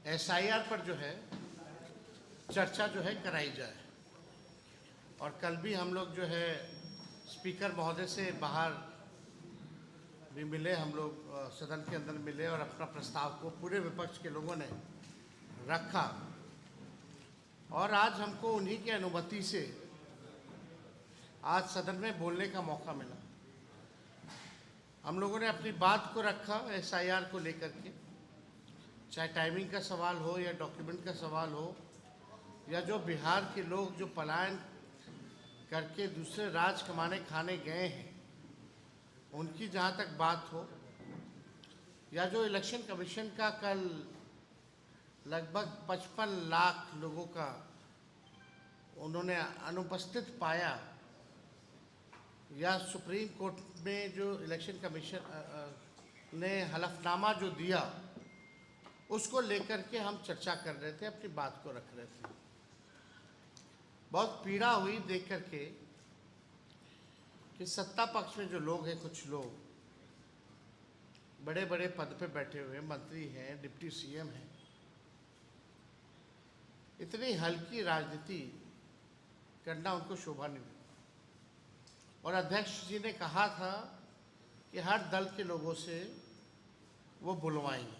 SIR पर जो है चर्चा जो है कराई जाए। और कल भी हम लोग जो है स्पीकर महोदय से बाहर भी मिले, हम लोग सदन के अंदर मिले और अपना प्रस्ताव को पूरे विपक्ष के लोगों ने रखा। और आज हमको उन्हीं की अनुमति से आज सदन में बोलने का मौका मिला। हम लोगों ने अपनी बात को रखा एसआईआर को लेकर के, चाहे टाइमिंग का सवाल हो या डॉक्यूमेंट का सवाल हो, या जो बिहार के लोग जो पलायन करके दूसरे राज्य कमाने खाने गए हैं उनकी जहाँ तक बात हो, या जो इलेक्शन कमीशन का कल लगभग 55 लाख लोगों का उन्होंने अनुपस्थित पाया, या सुप्रीम कोर्ट में जो इलेक्शन कमीशन ने हलफनामा जो दिया उसको लेकर के हम चर्चा कर रहे थे, अपनी बात को रख रहे थे। बहुत पीड़ा हुई देख करके कि सत्ता पक्ष में जो लोग हैं, कुछ लोग बड़े बड़े पद पे बैठे हुए मंत्री हैं, डिप्टी सीएम हैं, इतनी हल्की राजनीति करना उनको शोभा नहीं। और अध्यक्ष जी ने कहा था कि हर दल के लोगों से वो बुलवाएंगे,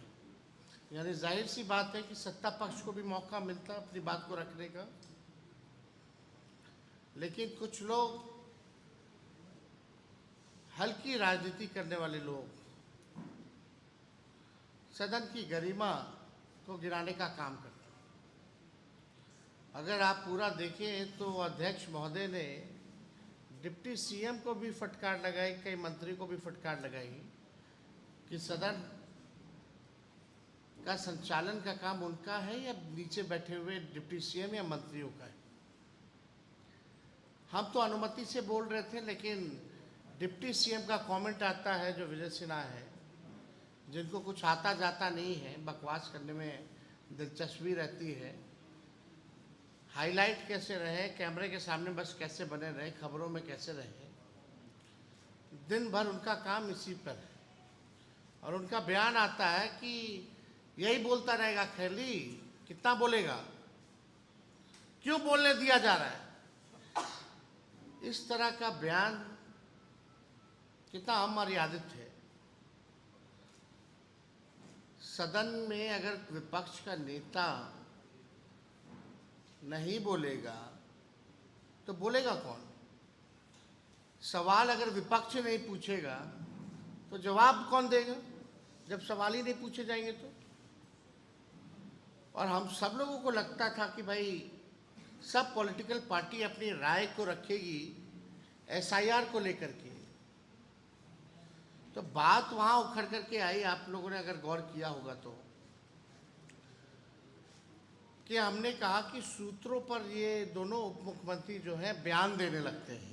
यानी जाहिर सी बात है कि सत्ता पक्ष को भी मौका मिलता अपनी बात को रखने का। लेकिन कुछ लोग हल्की राजनीति करने वाले लोग सदन की गरिमा को गिराने का काम करते हैं। अगर आप पूरा देखें तो अध्यक्ष महोदय ने डिप्टी सीएम को भी फटकार लगाई, कई मंत्री को भी फटकार लगाई कि सदन का संचालन का काम उनका है या नीचे बैठे हुए डिप्टी सीएम या मंत्रियों का है। हम तो अनुमति से बोल रहे थे, लेकिन डिप्टी सीएम का कमेंट आता है जो विजय सिन्हा है, जिनको कुछ आता जाता नहीं है, बकवास करने में दिलचस्पी रहती है, हाईलाइट कैसे रहे, कैमरे के सामने बस कैसे बने रहे, खबरों में कैसे रहे, दिन भर उनका काम इसी पर है। और उनका बयान आता है कि यही बोलता रहेगा, खैली कितना बोलेगा, क्यों बोलने दिया जा रहा है। इस तरह का बयान कितना अमर्यादित है। सदन में अगर विपक्ष का नेता नहीं बोलेगा तो बोलेगा कौन? सवाल अगर विपक्ष नहीं पूछेगा तो जवाब कौन देगा, जब सवाल ही नहीं पूछे जाएंगे तो। और हम सब लोगों को लगता था कि भाई सब पॉलिटिकल पार्टी अपनी राय को रखेगी एसआईआर को लेकर के, तो बात वहाँ उखड़ करके आई। आप लोगों ने अगर गौर किया होगा तो कि हमने कहा कि सूत्रों पर ये दोनों उप मुख्यमंत्री जो हैं बयान देने लगते हैं।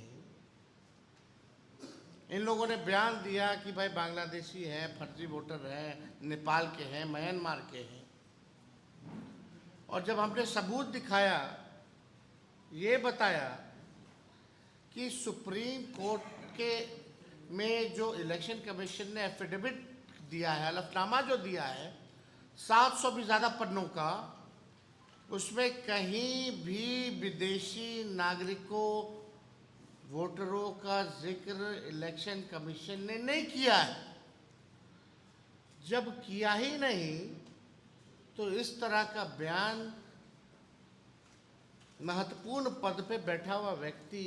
इन लोगों ने बयान दिया कि भाई बांग्लादेशी हैं, फर्जी वोटर हैं, नेपाल के हैं, म्यांमार के हैं। और जब हमने सबूत दिखाया, ये बताया कि सुप्रीम कोर्ट के में जो इलेक्शन कमीशन ने एफिडेविट दिया है, हलफनामा जो दिया है 700 भी ज़्यादा पन्नों का, उसमें कहीं भी विदेशी नागरिकों वोटरों का जिक्र इलेक्शन कमीशन ने नहीं किया है। जब किया ही नहीं तो इस तरह का बयान महत्वपूर्ण पद पे बैठा हुआ व्यक्ति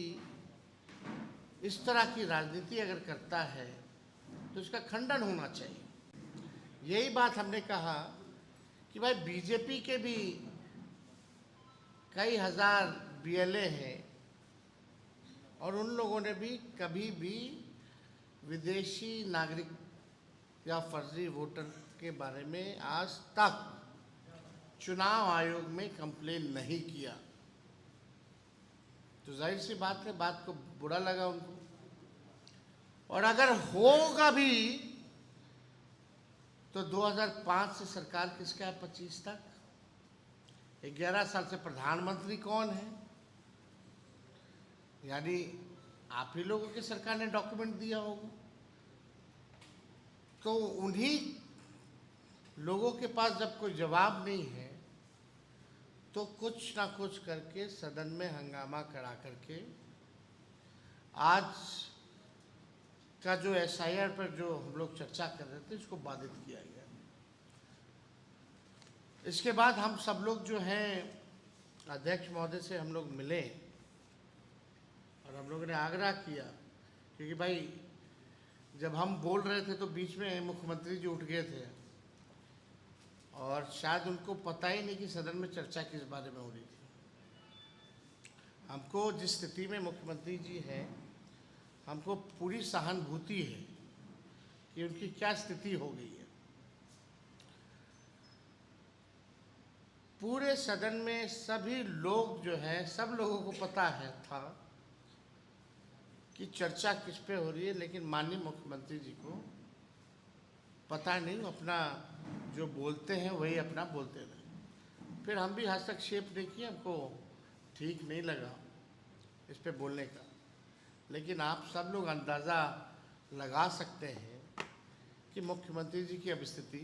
इस तरह की राजनीति अगर करता है तो इसका खंडन होना चाहिए। यही बात हमने कहा कि भाई बीजेपी के भी कई हजार बीएलए हैं और उन लोगों ने भी कभी भी विदेशी नागरिक या फर्जी वोटर के बारे में आज तक चुनाव आयोग में कंप्लेन नहीं किया। तो जाहिर सी बात है, बात को बुरा लगा उनको। और अगर होगा भी तो 2005 से सरकार किसका है 25 तक, 11 साल से प्रधानमंत्री कौन है? यानी आप ही लोगों की सरकार ने डॉक्यूमेंट दिया होगा। तो उन्हीं लोगों के पास जब कोई जवाब नहीं है तो कुछ ना कुछ करके सदन में हंगामा करा करके आज का जो एसआईआर पर जो हम लोग चर्चा कर रहे थे इसको बाधित किया गया। इसके बाद हम सब लोग जो हैं अध्यक्ष महोदय से हम लोग मिले और हम लोगों ने आग्रह किया, क्योंकि भाई जब हम बोल रहे थे तो बीच में मुख्यमंत्री जी उठ गए थे और शायद उनको पता ही नहीं कि सदन में चर्चा किस बारे में हो रही थी। हमको जिस स्थिति में मुख्यमंत्री जी हैं, हमको पूरी सहानुभूति है कि उनकी क्या स्थिति हो गई है। पूरे सदन में सभी लोग जो हैं, सब लोगों को पता है था कि चर्चा किस पे हो रही है, लेकिन माननीय मुख्यमंत्री जी को पता नहीं, अपना जो बोलते हैं वही अपना बोलते रहे। फिर हम भी हस्तक्षेप नहीं किए, हमको ठीक नहीं लगा इस पे बोलने का। लेकिन आप सब लोग अंदाज़ा लगा सकते हैं कि मुख्यमंत्री जी की अब स्थिति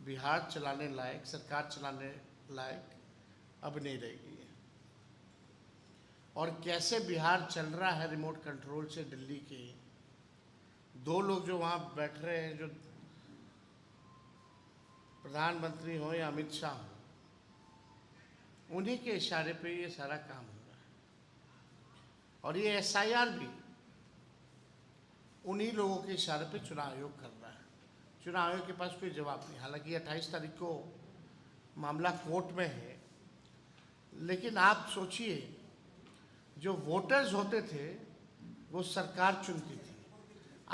बिहार चलाने लायक, सरकार चलाने लायक अब नहीं रह गई है। और कैसे बिहार चल रहा है रिमोट कंट्रोल से दिल्ली के दो लोग जो वहाँ बैठ रहे हैं, जो प्रधानमंत्री हो या अमित शाह हो, उन्हीं के इशारे पे ये सारा काम हो रहा है। और ये एसआईआर भी उन्हीं लोगों के इशारे पे चुनाव आयोग कर रहा है। चुनाव आयोग के पास कोई जवाब नहीं। हालांकि 28 तारीख को मामला कोर्ट में है, लेकिन आप सोचिए, जो वोटर्स होते थे वो सरकार चुनती थी।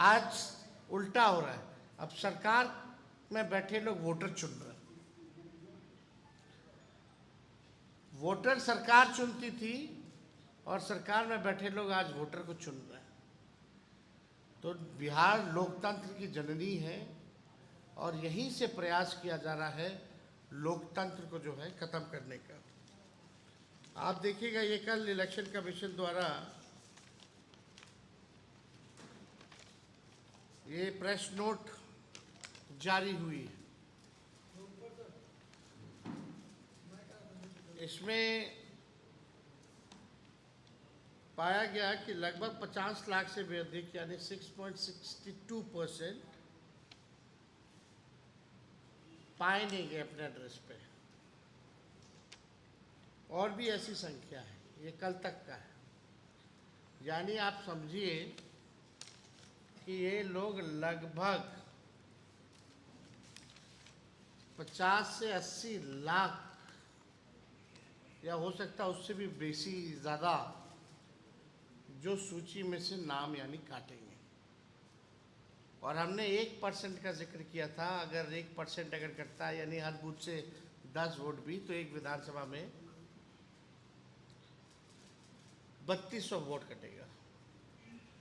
आज उल्टा हो रहा है, अब सरकार में बैठे लोग वोटर चुन रहे हैं। वोटर सरकार चुनती थी और सरकार में बैठे लोग आज वोटर को चुन रहे हैं। तो बिहार लोकतंत्र की जननी है और यहीं से प्रयास किया जा रहा है लोकतंत्र को जो है खत्म करने का। आप देखिएगा, ये कल इलेक्शन कमीशन द्वारा ये प्रेस नोट जारी हुई है। इसमें पाया गया कि लगभग 50 लाख से भी अधिक यानी 6.62% पाए नहीं गए अपने एड्रेस पे। और भी ऐसी संख्या है, ये कल तक का है। यानी आप समझिए कि ये लोग लगभग 50 से 80 लाख या हो सकता है उससे भी बेसी ज़्यादा जो सूची में से नाम यानी काटेंगे। और हमने 1% का जिक्र किया था। अगर 1% अगर कटता है यानी हर बूथ से 10 वोट भी, तो एक विधानसभा में 3200 वोट कटेगा।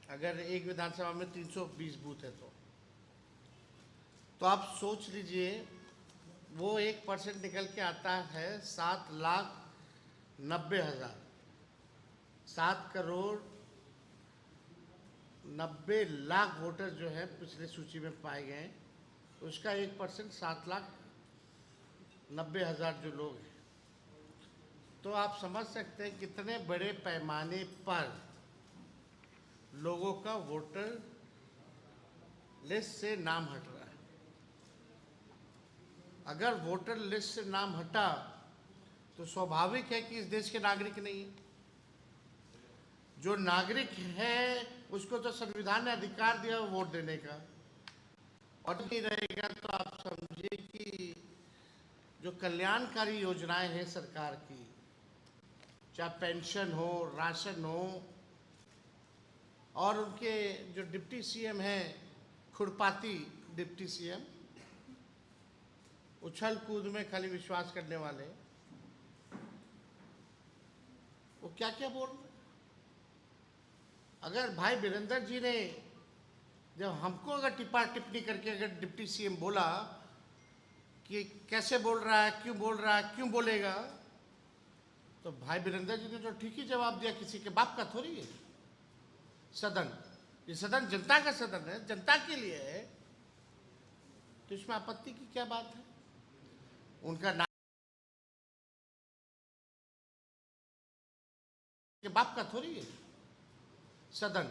अगर एक विधानसभा में 320 बूथ है तो आप सोच लीजिए, वो 1% निकल के आता है 7,90,000, 7,90,00,000 वोटर जो है पिछले सूची में पाए गए। उसका 1% 7,90,000 जो लोग हैं, तो आप समझ सकते हैं कितने बड़े पैमाने पर लोगों का वोटर लिस्ट से नाम हट रहा है। अगर वोटर लिस्ट से नाम हटा तो स्वाभाविक है कि इस देश के नागरिक नहीं है। जो नागरिक है उसको तो संविधान ने अधिकार दिया वोट देने का, और नहीं रहेगा तो आप समझिए कि जो कल्याणकारी योजनाएं हैं सरकार की, चाहे पेंशन हो, राशन हो, और उनके जो डिप्टी सीएम हैं, खुरपाती डिप्टी सीएम, उछल कूद में खाली विश्वास करने वाले, वो क्या क्या बोल रहे। अगर भाई वीरेंद्र जी ने जब हमको अगर टिप्पा टिप्पणी करके अगर डिप्टी सीएम बोला कि कैसे बोल रहा है, क्यों बोल रहा है, क्यों बोलेगा, तो भाई वीरेंद्र जी ने तो ठीक ही जवाब दिया। किसी के बाप का थोड़ी है सदन, ये सदन जनता का सदन है, जनता के लिए है, तो इसमें आपत्ति की क्या बात है। उनका नाम के बाप का थोड़ी है सदन।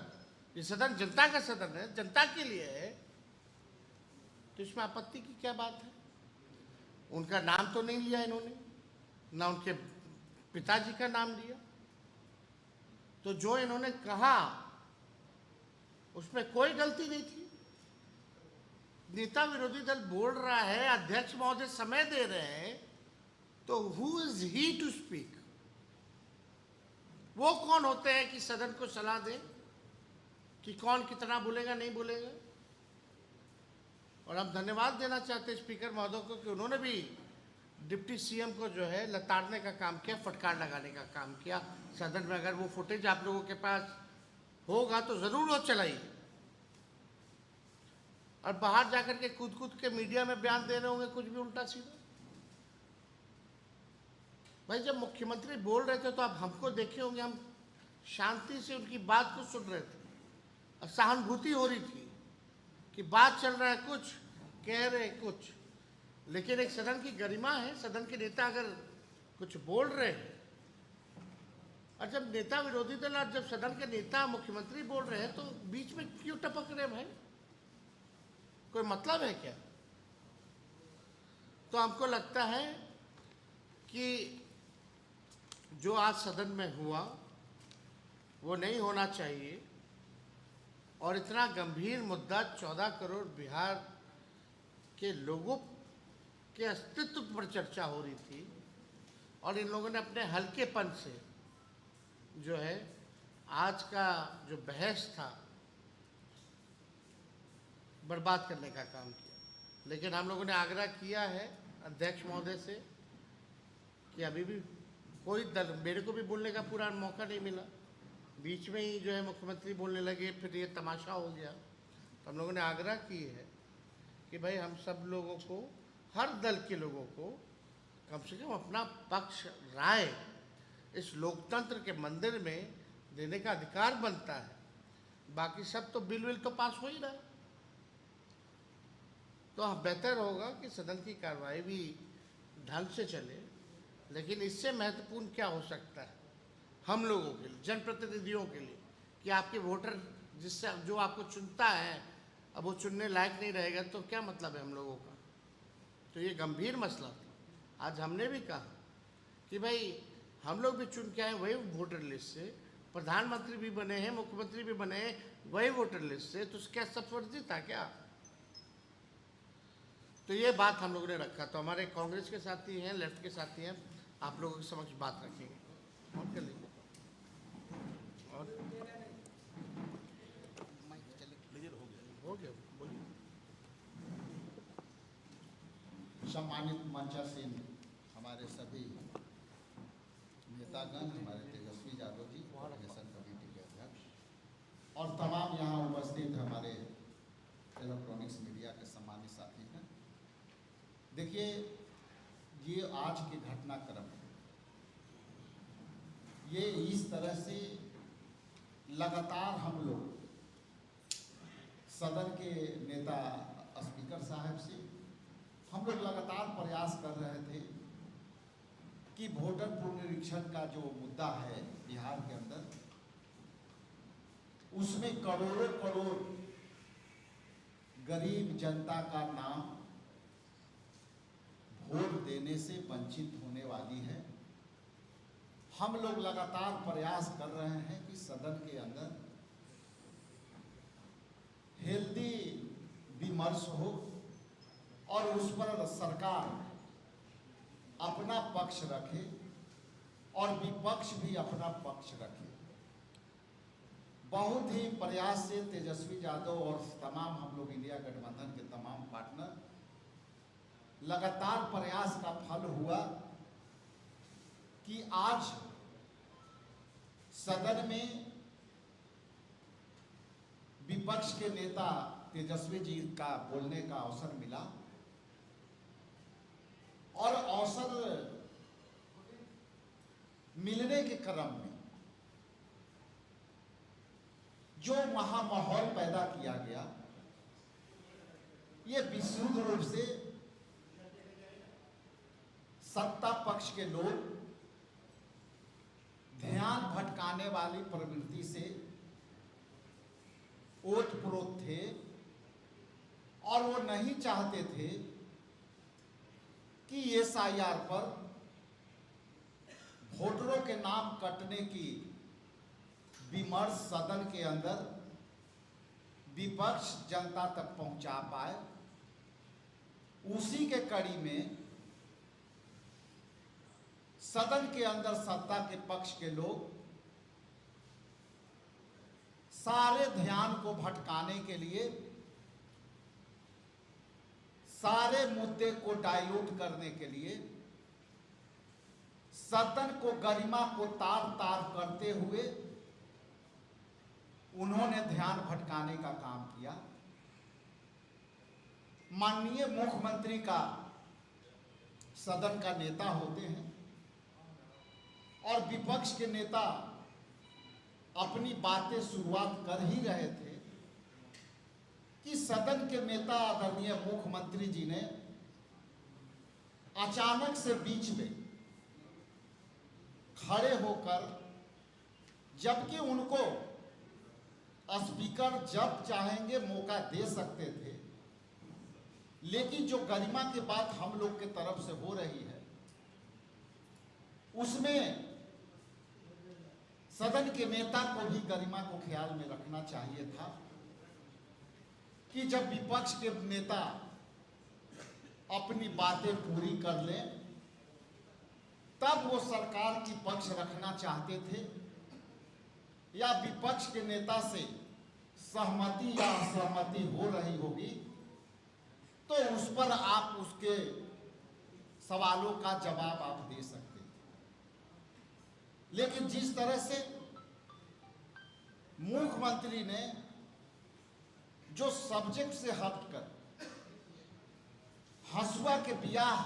ये सदन जनता का सदन है, जनता के लिए है, तो इसमें आपत्ति की क्या बात है। उनका नाम तो नहीं लिया इन्होंने, ना उनके पिताजी का नाम लिया। तो जो इन्होंने कहा उसमें कोई गलती नहीं थी। नेता विरोधी दल बोल रहा है, अध्यक्ष महोदय समय दे रहे हैं, तो who is he to speak? वो कौन होते हैं कि सदन को सलाह दें कि कौन कितना बोलेगा नहीं बोलेगा। और हम धन्यवाद देना चाहते हैं स्पीकर महोदय को कि उन्होंने भी डिप्टी सीएम को जो है लताड़ने का काम किया, फटकार लगाने का काम किया सदन में। अगर वो फुटेज आप लोगों के पास होगा तो जरूर वो चलाइए। और बाहर जाकर के कूद कूद के मीडिया में बयान दे रहे होंगे कुछ भी उल्टा सीधा। भाई जब मुख्यमंत्री बोल रहे थे तो आप हमको देखे होंगे, हम शांति से उनकी बात को सुन रहे थे और सहानुभूति हो रही थी कि बात चल रहा है कुछ, कह रहे कुछ। लेकिन एक सदन की गरिमा है, सदन के नेता अगर कुछ बोल रहे हैं, और जब नेता विरोधी दल और जब सदन के नेता मुख्यमंत्री बोल रहे हैं तो बीच में क्यों टपक रहे भाई? कोई मतलब है क्या? तो हमको लगता है कि जो आज सदन में हुआ वो नहीं होना चाहिए। और इतना गंभीर मुद्दा 14 करोड़ बिहार के लोगों के अस्तित्व पर चर्चा हो रही थी और इन लोगों ने अपने हल्केपन से जो है आज का जो बहस था बर्बाद करने का काम किया। लेकिन हम लोगों ने आग्रह किया है अध्यक्ष महोदय से कि अभी भी कोई दल, मेरे को भी बोलने का पूरा मौका नहीं मिला, बीच में ही जो है मुख्यमंत्री बोलने लगे, फिर ये तमाशा हो गया। तो हम लोगों ने आग्रह की है कि भाई हम सब लोगों को, हर दल के लोगों को कम से कम अपना पक्ष राय इस लोकतंत्र के मंदिर में देने का अधिकार बनता है। बाकी सब तो बिल तो पास हो ही रहा है। तो बेहतर होगा कि सदन की कार्रवाई भी ढंग से चले। लेकिन इससे महत्वपूर्ण क्या हो सकता है हम लोगों के लिए, जनप्रतिनिधियों के लिए, कि आपके वोटर जिससे जो आपको चुनता है अब वो चुनने लायक नहीं रहेगा तो क्या मतलब है हम लोगों का। तो ये गंभीर मसला था। आज हमने भी कहा कि भाई हम लोग भी चुन के आए वही वोटर लिस्ट से, प्रधानमंत्री भी बने हैं, मुख्यमंत्री भी बने हैं वही वोटर लिस्ट से, तो क्या सब फर्जी था क्या? तो ये बात हम लोगों ने रखा। तो हमारे कांग्रेस के साथी हैं, लेफ्ट के साथी हैं, आप लोगों के समक्ष बात रखेंगे और कर लीजिए। और हो गया बोलिए। सम्मानित मंचासीन हमारे सभी नेतागण, हमारे तेजस्वी यादव जी अधिवेशन कमेटी के अध्यक्ष, और तमाम यहाँ उपस्थित हमारे इलेक्ट्रॉनिक्स मीडिया के सम्मानित साथी हैं। देखिए, ये आज के घटनाक्रम है, ये इस तरह से लगातार हम लोग सदन के नेता स्पीकर साहब से हम लोग लगातार प्रयास कर रहे थे कि वोटर पुनरीक्षण का जो मुद्दा है बिहार के अंदर, उसमें करोड़ों करोड़ गरीब जनता का नाम वोट देने से वंचित होने वाली है। हम लोग लगातार प्रयास कर रहे हैं कि सदन के अंदर हेल्दी विमर्श हो और उस पर सरकार अपना पक्ष रखे और विपक्ष भी अपना पक्ष रखे। बहुत ही प्रयास से तेजस्वी यादव और तमाम हम लोग इंडिया गठबंधन के तमाम पार्टनर, लगातार प्रयास का फल हुआ कि आज सदन में विपक्ष के नेता तेजस्वी जी का बोलने का अवसर मिला। और अवसर मिलने के क्रम में जो महामाहौल पैदा किया गया, ये विशुद्ध रूप से सत्ता पक्ष के लोग ध्यान भटकाने वाली प्रवृत्ति से ओतप्रोत थे और वो नहीं चाहते थे कि एसआईआर पर वोटरों के नाम कटने की विमर्श सदन के अंदर विपक्ष जनता तक पहुंचा पाए। उसी के कड़ी में सदन के अंदर सत्ता के पक्ष के लोग सारे ध्यान को भटकाने के लिए, सारे मुद्दे को डाइल्यूट करने के लिए, सदन को गरिमा को तार तार करते हुए उन्होंने ध्यान भटकाने का काम किया। माननीय मुख्यमंत्री का सदन का नेता होते हैं और विपक्ष के नेता अपनी बातें शुरुआत कर ही रहे थे कि सदन के नेता आदरणीय मुख्यमंत्री जी ने अचानक से बीच में खड़े होकर, जबकि उनको स्पीकर जब चाहेंगे मौका दे सकते थे, लेकिन जो गरिमा की बात हम लोग के तरफ से हो रही है उसमें सदन के नेता को भी गरिमा को ख्याल में रखना चाहिए था कि जब विपक्ष के नेता अपनी बातें पूरी कर लें तब वो सरकार की पक्ष रखना चाहते थे, या विपक्ष के नेता से सहमति या असहमति हो रही होगी तो उस पर आप उसके सवालों का जवाब आप दे सकते थे। लेकिन जिस तरह से मुख्यमंत्री ने जो सब्जेक्ट से हटकर हंसुआ के ब्याह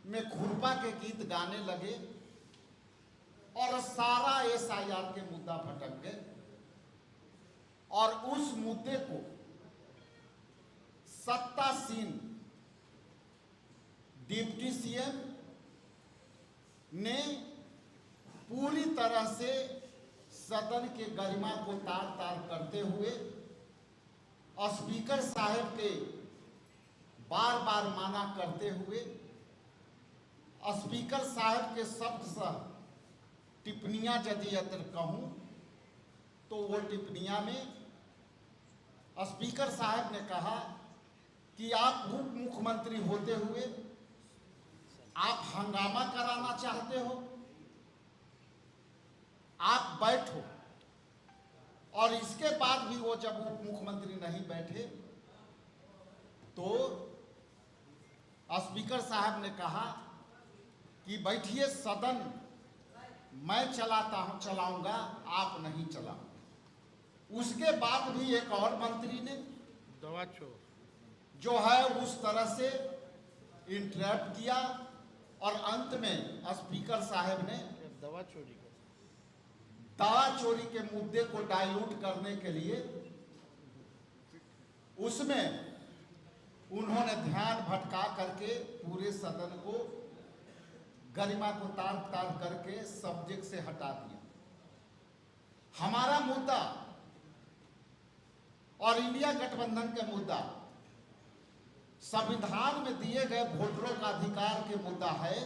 में खुरपा के गीत गाने लगे और सारा एसआईआर के मुद्दा भटक गए और उस मुद्दे को सत्तासीन डिप्टी सीएम ने पूरी तरह से सदन के गरिमा को तार तार करते हुए स्पीकर साहब के बार बार माना करते हुए स्पीकर साहब के शब्द सह टिप्पणियां यदि अगर कहूं तो वो टिप्पणियां में स्पीकर साहब ने कहा कि आप उप मुख्यमंत्री होते हुए आप हंगामा कराना चाहते हो, आप बैठो। और इसके बाद भी वो जब उप मुख्यमंत्री नहीं बैठे तो स्पीकर साहब ने कहा कि बैठिए, सदन मैं चलाऊंगा, आप नहीं चलाओ। उसके बाद भी एक और मंत्री ने जो है उस तरह से इंटरप्ट किया और अंत में स्पीकर साहब ने दावा चोरी के मुद्दे को डाइल्यूट करने के लिए उसमें उन्होंने ध्यान भटका करके पूरे सदन को गरिमा को तार तार करके सब्जेक्ट से हटा दिया। हमारा मुद्दा और इंडिया गठबंधन का मुद्दा संविधान में दिए गए वोटरों का अधिकार के मुद्दा है,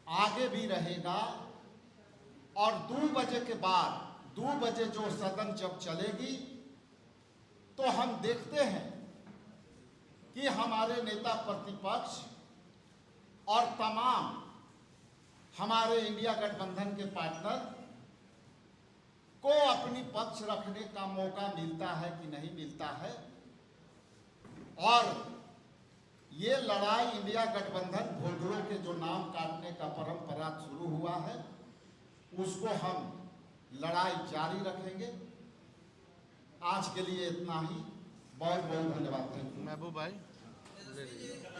आगे भी रहेगा। और 2 बजे के बाद 2 बजे जो सदन जब चलेगी तो हम देखते हैं कि हमारे नेता प्रतिपक्ष और तमाम हमारे इंडिया गठबंधन के पार्टनर को अपनी पक्ष रखने का मौका मिलता है कि नहीं मिलता है। और ये लड़ाई इंडिया गठबंधन वोटरों के जो नाम काटने का परंपरा शुरू हुआ है उसको हम लड़ाई जारी रखेंगे। आज के लिए इतना ही, बहुत बहुत धन्यवाद। महबूब भाई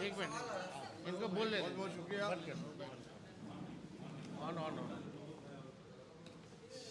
एक मिनट इनको बोल ले, बहुत बहुत शुक्रिया। ऑन